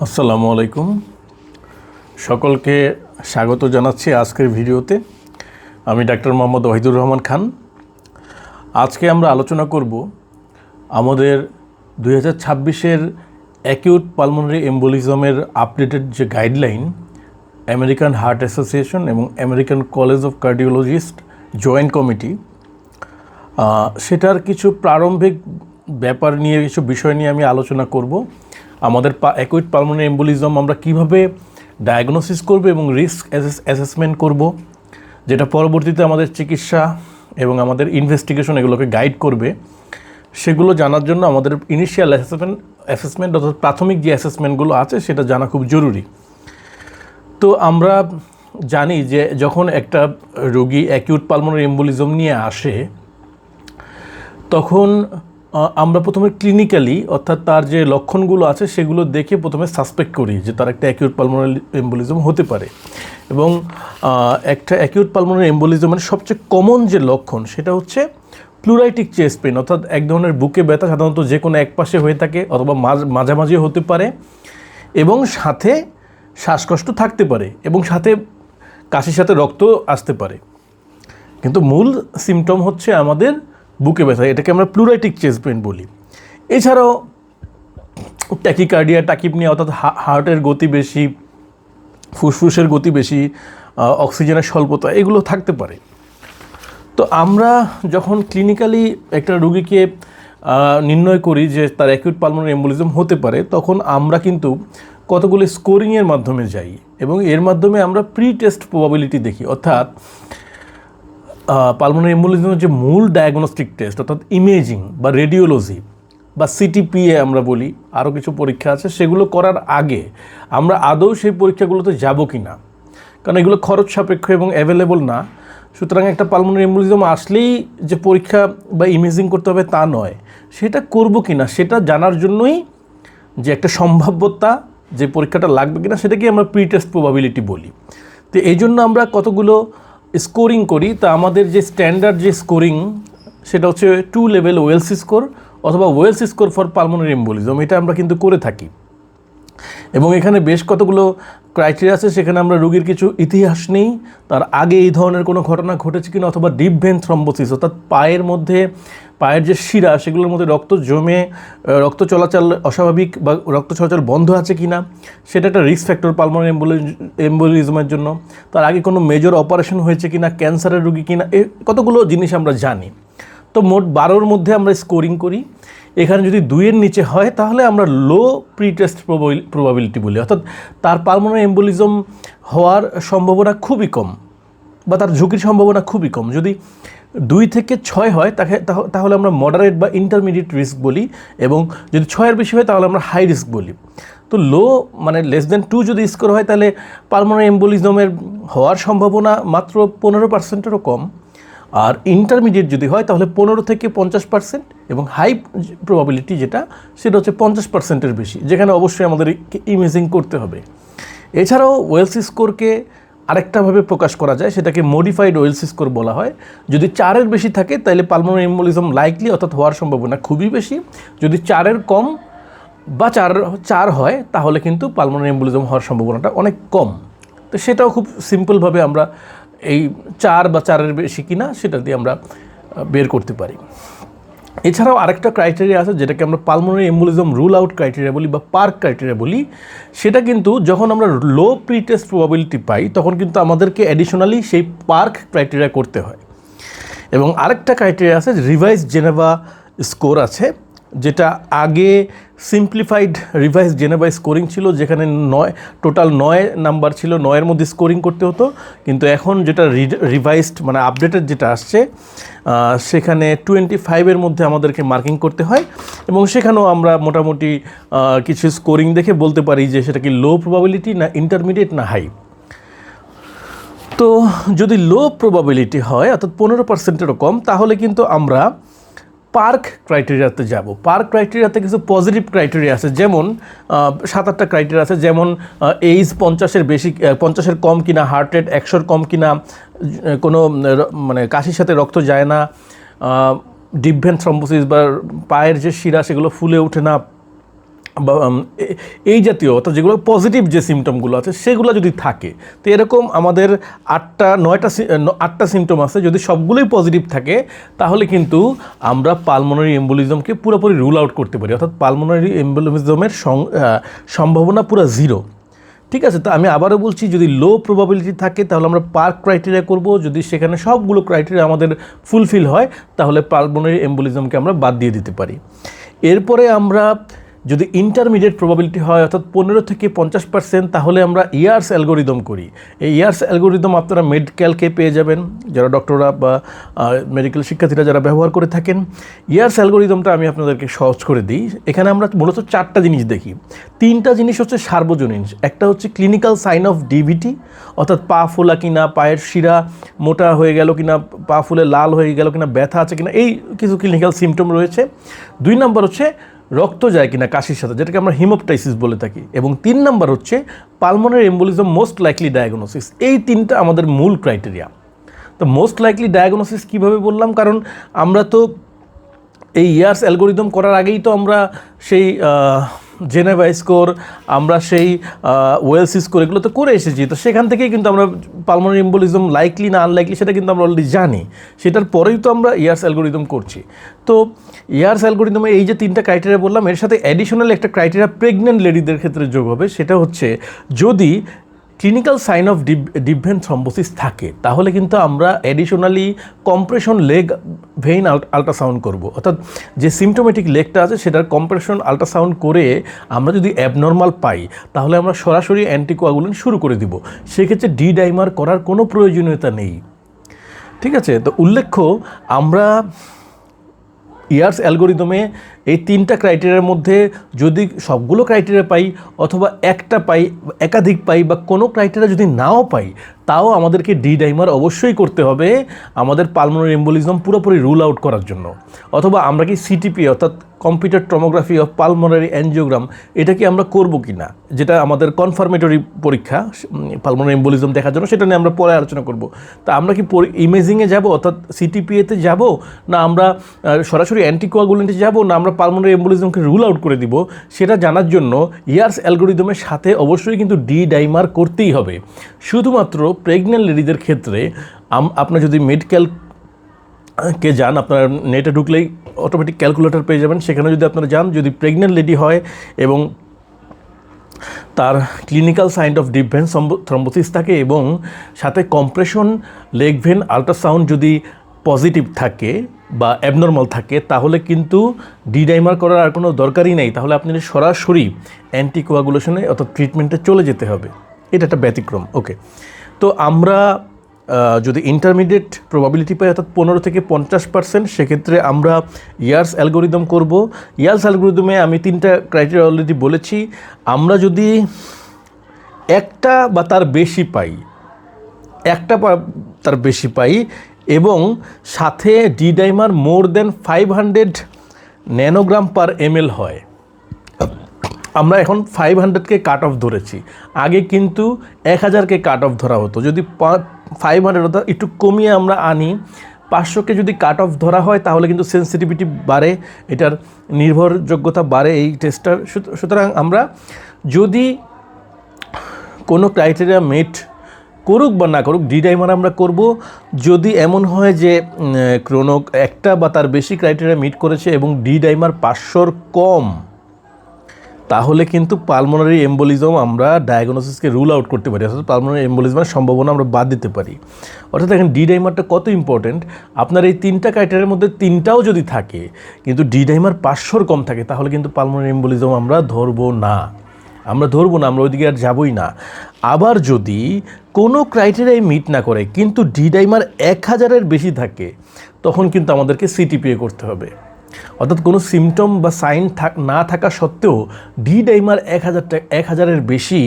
আসসালামু আলাইকুম। সকলকে স্বাগত জানাচ্ছি আজকের ভিডিওতে। আমি ডাক্তার মোহাম্মদ ওয়াহিদুর রহমান খান। আজকে আমরা আলোচনা করব আমাদের 2026-এর অ্যাকিউট পালমোনারি এম্বোলিজমের আপডেটেড যে গাইডলাইন আমেরিকান হার্ট অ্যাসোসিয়েশন এবং American college of cardiologist joint committee, সেটার কিছু প্রারম্ভিক ব্যাপার নিয়ে কিছু বিষয় নিয়ে আমি আলোচনা করব। আমাদের অ্যাকিউট পালমোনারি এম্বোলিজম আমরা কিভাবে ডায়াগনোসিস করব এবং রিস্ক অ্যাসেসমেন্ট করব, যেটা পরবর্তীতে আমাদের চিকিৎসা এবং আমাদের ইনভেস্টিগেশন এগুলোকে গাইড করবে, সেগুলো জানার জন্য আমাদের ইনিশিয়াল অ্যাসেসমেন্ট অর্থাৎ প্রাথমিক যে অ্যাসেসমেন্টগুলো আছে সেটা জানা খুব জরুরি। তো আমরা জানি যে যখন একটা রোগী অ্যাকিউট পালমোনারি এম্বোলিজম নিয়ে আসে তখন আমরা প্রথমে ক্লিনিক্যালি অর্থাৎ তার যে লক্ষণগুলো আছে সেগুলো দেখে প্রথমে সাসপেক্ট করি যে তার একটা অ্যাকিউট পালমোনারি এম্বোলিজম হতে পারে। এবং একটা অ্যাকিউট পালমোনারি এম্বোলিজমের সবচেয়ে কমন যে লক্ষণ সেটা হচ্ছে প্লুরাইটিক চেস্ট পেইন, অর্থাৎ এক ধরনের বুকে ব্যথা, সাধারণত যে কোনো এক পাশে হয়ে থাকে অথবা মাঝামাঝি হতে পারে, এবং সাথে শ্বাসকষ্ট থাকতে পারে এবং সাথে কাশির সাথে রক্ত আসতে পারে। কিন্তু মূল সিমটম হচ্ছে আমাদের বুকে ব্যথা, এটাকে আমরা প্লুরাইটিক চেস্ট পেইন বলি। এছাড়াও ট্যাকিকার্ডিয়া, টাকিপনিয়া অর্থাৎ হার্টের গতি বেশি, ফুসফুসের গতি বেশি, অক্সিজেনের স্বল্পতা, এগুলো থাকতে পারে। তো আমরা যখন ক্লিনিক্যালি একটা রোগীকে নির্ণয় করি যে তার অ্যাকিউট পালমোনারি এম্বোলিজম হতে পারে, তখন আমরা কিন্তু কতগুলি স্কোরিংয়ের মাধ্যমে যাই এবং এর মাধ্যমে আমরা প্রি টেস্ট প্রবাবিলিটি দেখি। অর্থাৎ পালমোনারি এম্বোলিজমের যে মূল ডায়াগনস্টিক টেস্ট অর্থাৎ ইমেজিং বা রেডিওলজি বা সিটিপিএ আমরা বলি, আরও কিছু পরীক্ষা আছে, সেগুলো করার আগে আমরা আদৌ সেই পরীক্ষাগুলোতে যাব কি না, কারণ এগুলো খরচ সাপেক্ষ এবং অ্যাভেলেবল না। সুতরাং একটা পালমোনারি এম্বোলিজম আসলেই যে পরীক্ষা বা ইমেজিং করতে হবে তা নয়, সেটা করব কি না সেটা জানার জন্যই যে একটা সম্ভাব্যতা যে পরীক্ষাটা লাগবে কিনা সেটাকে আমরা প্রি টেস্ট প্রবাবিলিটি বলি। তো এই জন্য আমরা কতগুলো স্কোরিং করি। তা আমাদের যে স্ট্যান্ডার্ড যে স্কোরিং সেটা হচ্ছে 2 লেভেল ওয়েলস স্কোর অথবা Wells score for pulmonary embolism, এটা আমরা কিন্তু করে থাকি। এবং এখানে বেশ কতগুলো ক্রাইটেরিয়া আছে, সেখানে আমরা রোগীর কিছু ইতিহাস নেই, তার আগে এই ধরনের কোনো ঘটনা ঘটেছে কিনা, অথবা ডিপ ভেন থ্রম্বোসিস অর্থাৎ পায়ের যে শিরা সেগুলোর মধ্যে রক্ত জমে রক্ত চলাচল অস্বাভাবিক বা রক্ত চলাচল বন্ধ আছে কিনা, সেটা একটা রিস্ক ফ্যাক্টর পালমোনারি এম্বোলিজমের জন্য। তার আগে কোনো মেজর অপারেশন হয়েছে কিনা, ক্যান্সারের রোগী কিনা, কতগুলো জিনিস আমরা জানি। তো মোট 12-র মধ্যে আমরা স্কোরিং করি। এখানে যদি 2-এর নিচে হয় তাহলে আমরা লো প্রি টেস্ট প্রবাবিলিটি বলি, অর্থাৎ তার পালমোনারি এম্বোলিজম হওয়ার সম্ভাবনা খুবই কম বা তার ঝুঁকির সম্ভাবনা খুবই কম। যদি 2 থেকে 6 হয় তাহলে আমরা মডারেট বা ইন্টারমিডিয়েট রিস্ক বলি, এবং যদি 6-এর বেশি হয় তাহলে আমরা হাই রিস্ক বলি। তো লো মানে লেস দেন 2 যদি স্কোর হয় তাহলে পালমোনারি এম্বোলিজমের হওয়ার সম্ভাবনা মাত্র 15%-এরও কম, আর ইন্টারমিডিয়েট যদি হয় তাহলে 15 থেকে 50%, এবং হাই প্রবাবিলিটি যেটা সেটা হচ্ছে 50%-এর বেশি, যেখানে অবশ্যই আমাদের ইমেজিং করতে হবে। এছাড়াও ওয়েলস স্কোরকে আরেকটাভাবে প্রকাশ করা যায়, সেটাকে মডিফাইড ওয়েলস স্কোর বলা হয়। যদি 4-এর বেশি থাকে তাহলে পালমোনারি এম্বোলিজম লাইকলি অর্থাৎ হওয়ার সম্ভাবনা খুবই বেশি। যদি 4-এর কম বা 4 হয় তাহলে কিন্তু পালমোনারি এম্বোলিজম হওয়ার সম্ভাবনাটা অনেক কম। তো সেটাও খুব সিম্পলভাবে আমরা এই 4 বা 4-এর বেশি কিনা সেটা দিয়ে আমরা বের করতে পারি। এছাড়াও আরেকটা ক্রাইটেরিয়া আছে যেটাকে আমরা pulmonary embolism rule out criteria বলি বা পার্ক ক্রাইটেরিয়া বলি। সেটা কিন্তু যখন আমরা লো প্রি টেস্ট প্রবাবিলিটি পাই তখন কিন্তু আমাদেরকে অ্যাডিশনালি সেই পার্ক ক্রাইটেরিয়া করতে হয়। এবং আরেকটা ক্রাইটেরিয়া আছে রিভাইজ জেনেভা স্কোর আছে, যেটা আগে সিম্পলিফাইড রিভাইজ জেনেভা স্কোরিং ছিল, যেখানে টোটাল 9 নাম্বার ছিল, 9-এর মধ্যে স্কোরিং করতে হতো। কিন্তু এখন যেটা রিভাইজড মানে আপডেটেড যেটা আসছে সেখানে 25-এর মধ্যে আমাদেরকে মার্কিং করতে হয়, এবং সেখানেও আমরা মোটামুটি কিছু স্কোরিং দেখে বলতে পারি যে সেটা কি লো প্রবাবিলিটি না ইন্টারমিডিয়েট না হাই। তো যদি লো প্রবাবিলিটি হয় অর্থাৎ 15%-এরও কম, তাহলে কিন্তু আমরা পার্ক ক্রাইটেরিয়াতে যাব। পার্ক ক্রাইটেরিয়াতে কিছু পজিটিভ ক্রাইটেরিয়া আছে, যেমন 7-8টা ক্রাইটেরিয়া আছে, যেমন এইজ 50-এর বেশি, 50-এর কম কিনা, হার্ট রেট 100-এর কম কিনা, কোনো মানে কাশির সাথে রক্ত যায় না, ডিপ ভেন থ্রম্বোসিস বা পায়ের যে শিরা সেগুলো ফুলে ওঠে না, বা এই জাতীয় অর্থাৎ যেগুলো পজিটিভ যে সিমটমগুলো আছে সেগুলো যদি থাকে, তো এরকম আমাদের 8টা সিমটম আছে, যদি সবগুলোই পজিটিভ থাকে তাহলে কিন্তু আমরা পালমোনারি এম্বোলিজমকে পুরোপুরি রুল আউট করতে পারি, অর্থাৎ পালমোনারি এম্বোলিজমের সম্ভাবনা পুরো জিরো। ঠিক আছে, তো আমি আবারও বলছি, যদি লো প্রবাবিলিটি থাকে তাহলে আমরা পার্ক ক্রাইটেরিয়া করব, যদি সেখানে সবগুলো ক্রাইটেরিয়া আমাদের ফুলফিল হয় তাহলে পালমোনারি এম্বোলিজমকে আমরা বাদ দিয়ে দিতে পারি। এরপরে আমরা যদি ইন্টারমিডিয়েট প্রবাবিলিটি হয় অর্থাৎ 15 থেকে 50%, তাহলে আমরা ইয়ার্স অ্যালগোরিদম করি। এই ইয়ার্স অ্যালগোরিদম আপনারা মেডক্যালকে পেয়ে যাবেন, যারা ডক্টররা বা মেডিকেল শিক্ষার্থীরা যারা ব্যবহার করে থাকেন। ইয়ার্স অ্যালগোরিদমটা আমি আপনাদেরকে সহজ করে দিই। এখানে আমরা মূলত 4টা জিনিস দেখি। 3টা জিনিস হচ্ছে সার্বজনীন। একটা হচ্ছে ক্লিনিক্যাল সাইন অফ ডিভিটি, অর্থাৎ পা ফোলা কিনা, পায়ের শিরা মোটা হয়ে গেল কিনা, পা ফুলে লাল হয়ে গেল কিনা, ব্যথা আছে কিনা, এই কিছু ক্লিনিক্যাল সিমটম রয়েছে। 2 নম্বর হচ্ছে রক্ত যায় কিনা কাশির সাথে, যেটাকে আমরা হিমোপটাইসিস বলে থাকি। এবং 3 নম্বর হচ্ছে pulmonary embolism most likely diagnosis. এই 3টা আমাদের মূল ক্রাইটেরিয়া। তো মোস্ট লাইকলি ডায়াগনোসিস কীভাবে বললাম, কারণ আমরা তো এই ইয়ার্স অ্যালগোরিদম করার আগেই তো আমরা সেই জেনেভা স্কোর, আমরা সেই ওয়েলস স্কোর এগুলো তো করে এসেছি। তো সেখান থেকেই কিন্তু আমরা পালমোনারি এম্বোলিজম লাইকলি না আনলাইকলি সেটা কিন্তু আমরা অলরেডি জানি, সেটার পরেই তো আমরা ইয়ার্স অ্যালগোরিদম করছি। তো ইয়ার্স অ্যালগোরিদমে এই যে 3টা ক্রাইটেরিয়া বললাম, এর সাথে অ্যাডিশনাল একটা ক্রাইটেরিয়া প্রেগনেন্ট লেডিদের ক্ষেত্রে যোগ হবে। সেটা হচ্ছে যদি clinical sign of deep vein thrombosis থাকে তাহলে কিন্তু আমরা additionally compression leg vein ultrasound করব, অর্থাৎ যে সিমটোমেটিক লেগটা আছে সেটার কম্প্রেশন আল্ট্রাসাউন্ড করে আমরা যদি অ্যাবনর্মাল পাই তাহলে আমরা সরাসরি অ্যান্টিকোয়াগুলেন্ট শুরু করে দিব। সেক্ষেত্রে ডি ডাইমার করার কোনো প্রয়োজনীয়তা নেই। ঠিক আছে, তো উল্লেখ্য আমরা ইয়ার্স অ্যালগোরিদমে এই 3টা ক্রাইটেরিয়ার মধ্যে যদি সবগুলো ক্রাইটেরিয়া পাই অথবা একটা পাই, একাধিক পাই বা কোনো ক্রাইটেরিয়া যদি নাও পাই, তাও আমাদেরকে ডি ডাইমার অবশ্যই করতে হবে আমাদের পালমোনারি এম্বোলিজম পুরোপুরি রুল আউট করার জন্য। অথবা আমরা কি সিটিপি অর্থাৎ computer tomography of pulmonary angiogram এটা কি আমরা করব কি না, যেটা আমাদের কনফার্মেটরি পরীক্ষা পালমোনারি এম্বোলিজম দেখার জন্য, সেটা নিয়ে আমরা পরে আলোচনা করব। তা আমরা কি ইমেজিংয়ে যাব অর্থাৎ সিটিপিএতে যাব, না আমরা সরাসরি অ্যান্টিকোয়াগুলেন্টে যাব, না আমরা পালমোনারি এম্বোলিজমকে রুল আউট করে দিব, সেটা জানার জন্য ইয়ার্স অ্যালগোরিদমের সাথে অবশ্যই কিন্তু ডি ডাইমার করতেই হবে। শুধুমাত্র প্রেগন্যান্ট লেডিদের ক্ষেত্রে আপনার যদি মেডক্যালকে যান, আপনার নেটে ঢুকলেই অটোমেটিক ক্যালকুলেটর পেয়ে যাবেন, সেখানে যদি আপনারা যান, যদি প্রেগন্যান্ট লেডি হয় এবং তার clinical sign of deep vein thrombosis থাকে এবং সাথে কম্প্রেশন লেগ ভেন আল্ট্রাসাউন্ড যদি পজিটিভ থাকে বা অ্যাবনর্মাল থাকে, তাহলে কিন্তু ডি ডাইমার করার আর কোনো দরকারই নেই। তাহলে আপনি সরাসরি অ্যান্টিকোয়াগুলেশনে অর্থাৎ ট্রিটমেন্টে চলে যেতে হবে। এটা একটা ব্যতিক্রম। ওকে, তো আমরা যদি ইন্টারমিডিয়েট প্রবাবিলিটি পাই অর্থাৎ 15 থেকে 50%, সেক্ষেত্রে আমরা ইয়ার্স অ্যালগোরিদম করব। ইয়ার্স অ্যালগোরিদমে আমি 3টা ক্রাইটেরিয়া অলরেডি বলেছি। আমরা যদি একটা বা তার বেশি পাই এবং সাথে ডি ডাইমার মোর দেন 500 ন্যানোগ্রাম পার ml হয়, আমরা এখন 500কে কাট অফ ধরেছি, আগে কিন্তু 1000কে কাট অফ ধরা হতো। যদি 500 অর্থাৎ একটু কমিয়ে আমরা আনি, 500কে যদি কাট অফ ধরা হয় তাহলে কিন্তু সেন্সিটিভিটি বাড়ে, এটার নির্ভরযোগ্যতা বাড়ে এই টেস্টটার। সুতরাং আমরা যদি কোনো ক্রাইটেরিয়া মেট করুক বা না করুক, ডি ডাইমার আমরা করব। যদি এমন হয় যে কোনো একটা বা তার বেশি ক্রাইটেরিয়া মিট করেছে এবং ডি ডাইমার 500-র কম, তাহলে কিন্তু পালমোনারি এম্বোলিজম আমরা ডায়াগনোসিসকে রুল আউট করতে পারি, অর্থাৎ পালমোনারি এম্বোলিজমের সম্ভাবনা আমরা বাদ দিতে পারি। অর্থাৎ এখন ডি ডাইমারটা কত ইম্পর্টেন্ট, আপনার এই 3টা ক্রাইটেরিয়ার মধ্যে 3টাও যদি থাকে কিন্তু ডি ডাইমার 500-র কম থাকে, তাহলে কিন্তু পালমোনারি এম্বোলিজম আমরা ধরবো না, আমরা ওইদিকে আর যাবই না। আবার যদি কোনো ক্রাইটেরিয়াই মিট না করে কিন্তু ডি ডাইমার 1000-এর বেশি থাকে, তখন কিন্তু আমাদেরকে সিটিপিএ করতে হবে। অর্থাৎ কোনো সিমটম বা সাইন না থাকা সত্ত্বেও ডি ডাইমার 1000-এর বেশি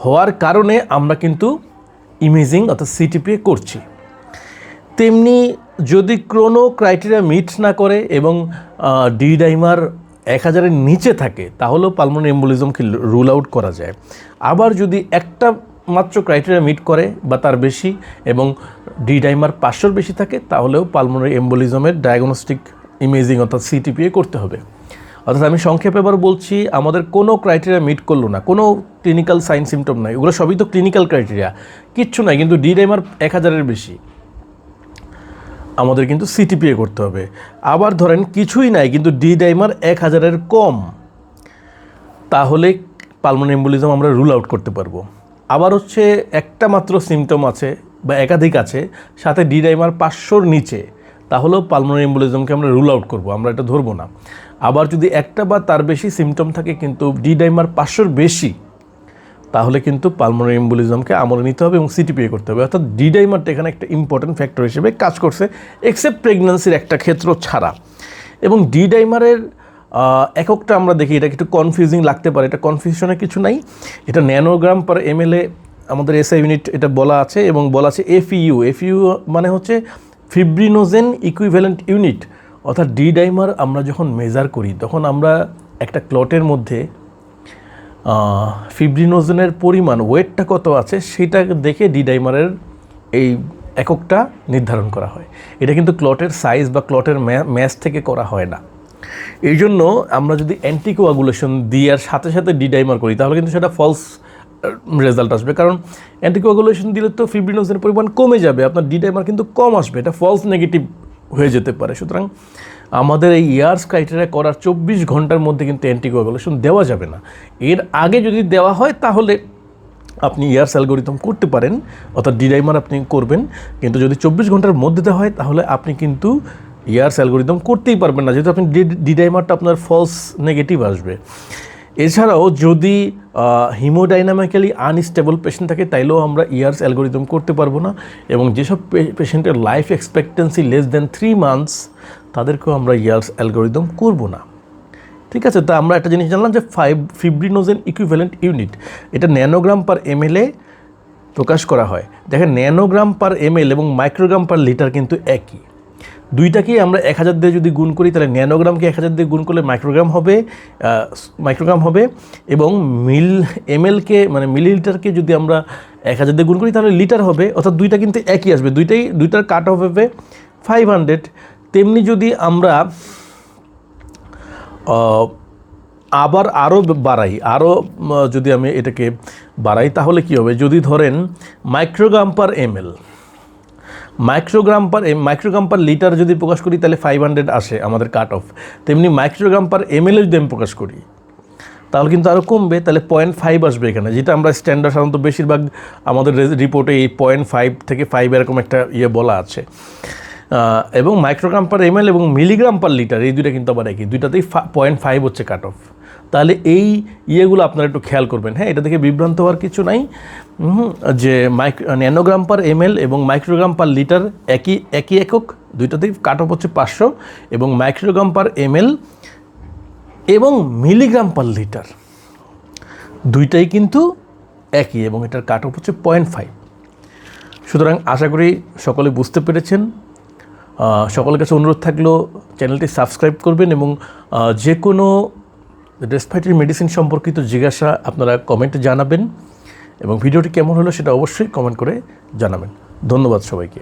হওয়ার কারণে আমরা কিন্তু ইমেজিং অর্থাৎ সিটিপিএ করছি। তেমনি যদি কোনো ক্রাইটেরিয়া মিট না করে এবং ডি ডাইমার 1000-এর নিচে থাকে, তাহলেও পালমোনারি এম্বোলিজমকে রুল আউট করা যায়। আবার যদি একটা মাত্র ক্রাইটেরিয়া মিট করে বা তার বেশি এবং ডি ডাইমার 500-র বেশি থাকে, তাহলেও পালমোনারি এম্বোলিজমের ডায়াগনস্টিক ইমেজিং অর্থাৎ সিটিপিএ করতে হবে। অর্থাৎ আমি সংক্ষেপে এবার বলছি, আমাদের কোনো ক্রাইটেরিয়া মিট করলো না, কোনো ক্লিনিক্যাল সাইন সিমটম নাই, ওগুলো সবই তো ক্লিনিক্যাল ক্রাইটেরিয়া, কিচ্ছু নাই, কিন্তু ডি ডাইমার 1000-এর বেশি, আমাদের কিন্তু সিটিপিএ করতে হবে। আবার ধরেন কিছুই নাই কিন্তু ডি ডাইমার 1000-এর কম, তাহলে পালমোনারি এম্বোলিজম আমরা রুল আউট করতে পারবো। আবার হচ্ছে একটা মাত্র সিমটম আছে বা একাধিক আছে, সাথে ডি ডাইমার 500-র নিচে, তাহলেও পালমোনারি এম্বোলিজমকে আমরা রুল আউট করবো, আমরা এটা ধরবো না। আবার যদি একটা বা তার বেশি সিমটম থাকে কিন্তু ডি ডাইমার 500-র বেশি, তাহলে কিন্তু পালমোনারি এম্বোলিজমকে আমলে নিতে হবে এবং সিটিপিএ করতে হবে। অর্থাৎ ডি ডাইমারটা এখানে একটা ইম্পর্টেন্ট ফ্যাক্টর হিসেবে কাজ করছে, এক্সেপ্ট প্রেগন্যান্সির একটা ক্ষেত্র ছাড়া। এবং ডি ডাইমারের এককটা আমরা দেখি, এটা একটু কনফিউজিং লাগতে পারে, এটা কনফিউশনের কিছু নাই, এটা ন্যানোগ্রাম পার এমএলএ আমাদের এসআই ইউনিট এটা বলা আছে, এবং বলা আছে এফইউ। এফইউ মানে হচ্ছে ফিব্রিনোজেন ইকুইভ্যালেন্ট ইউনিট। অর্থাৎ ডি ডাইমার আমরা যখন মেজার করি তখন আমরা একটা ক্লটের মধ্যে ফিব্রিনোজেনের পরিমাণ, ওয়েটটা কত আছে সেটা দেখে ডি ডাইমারের এই এককটা নির্ধারণ করা হয়। এটা কিন্তু ক্লটের সাইজ বা ক্লটের ম্যাস থেকে করা হয় না। এই জন্য আমরা যদি অ্যান্টিকোয়াগুলেশন দিই আর সাথে সাথে ডি ডাইমার করি, তাহলে কিন্তু সেটা ফলস রেজাল্ট আসবে, কারণ অ্যান্টিকোয়াগুলেশন দিলে তো ফিব্রিনোজেনের পরিমাণ কমে যাবে, আপনার ডি ডাইমার কিন্তু কম আসবে, এটা ফলস নেগেটিভ হয়ে যেতে পারে। সুতরাং আমাদের এই ইয়ার্স ক্রাইটেরিয়া করার 24 ঘন্টার মধ্যে কিন্তু অ্যান্টিকোয়াগুলেশন দেওয়া যাবে না। এর আগে যদি দেওয়া হয় তাহলে আপনি ইয়ার্স অ্যালগোরিদম করতে পারেন, অর্থাৎ ডি ডাইমার আপনি করবেন, কিন্তু যদি 24 ঘন্টার মধ্যে দেওয়া হয় তাহলে আপনি কিন্তু ইয়ার্স অ্যালগোরিদম করতেই পারবেন না, যেহেতু আপনি ডি ডাইমারটা আপনার ফলস নেগেটিভ আসবে। এছাড়াও যদি হিমোডাইনামিক্যালি আনস্টেবল পেশেন্ট থাকে তাইলেও আমরা ইয়ার্স অ্যালগোরিদম করতে পারবো না, এবং যেসব পেশেন্টের life expectancy less than 3 months তাদেরকেও আমরা ইয়ার্স অ্যালগোরিদম করবো না। ঠিক আছে, তা আমরা একটা জিনিস জানলাম যে ফিব্রিনোজেন ইকুইভ্যালেন্ট ইউনিট, এটা ন্যানোগ্রাম পার এমএলএ প্রকাশ করা হয়। দেখেন ন্যানোগ্রাম পার এমএল এবং মাইক্রোগ্রাম পার লিটার কিন্তু একই, দুইটাকেই আমরা 1000 দিয়ে যদি গুণ করি তাহলে ন্যানোগ্রামকে 1000 দিয়ে গুণ করলে মাইক্রোগ্রাম হবে, এবং এমএলকে মানে মিলিলিটারকে যদি আমরা 1000 দিয়ে গুণ করি তাহলে লিটার হবে, অর্থাৎ দুইটা কিন্তু একই আসবে, দুইটার কাট অফ হবে 500। তেমনি যদি আমরা আবার আরও বাড়াই, যদি আমি এটাকে বাড়াই তাহলে কি হবে, যদি ধরেন মাইক্রোগ্রাম পার লিটার যদি প্রকাশ করি তাহলে 500 আসে আমাদের কাট অফ, তেমনি মাইক্রোগ্রাম পার এমএল যদি আমি প্রকাশ করি তাহলে কিন্তু আরও কমবে, তাহলে 0.5 আসবে এখানে, যেটা আমরা স্ট্যান্ডার্ড সাধারণত বেশিরভাগ আমাদের রিপোর্টে এই 0.5 থেকে 5 এরকম একটা বলা আছে। এবং মাইক্রোগ্রাম পার এমএল এবং মিলিগ্রাম পার লিটার এই দুইটা কিন্তু আবার একই, দুইটাতেই 0.5 হচ্ছে কাট অফ। তাহলে এই ইয়েগুলো আপনারা একটু খেয়াল করবেন, হ্যাঁ, এটা থেকে বিভ্রান্ত হওয়ার কিছু নাই, যে ন্যানোগ্রাম পার এমএল এবং মাইক্রোগ্রাম পার লিটার একই একক, দুইটাতেই কাট অফ হচ্ছে 500, এবং মাইক্রোগ্রাম পার এমএল এবং মিলিগ্রাম পার লিটার দুইটাই কিন্তু একই, এবং এটার কাট অফ হচ্ছে 0.5। সুতরাং আশা করি সকলে বুঝতে পেরেছেন। সকলের কাছে অনুরোধ থাকলো চ্যানেলটি সাবস্ক্রাইব করবেন, এবং যে কোনো রেসপিরেটরি মেডিসিন সম্পর্কিত জিজ্ঞাসা আপনারা কমেন্টে জানাবেন, এবং ভিডিওটি কেমন হলো সেটা অবশ্যই কমেন্ট করে জানাবেন। ধন্যবাদ সবাইকে।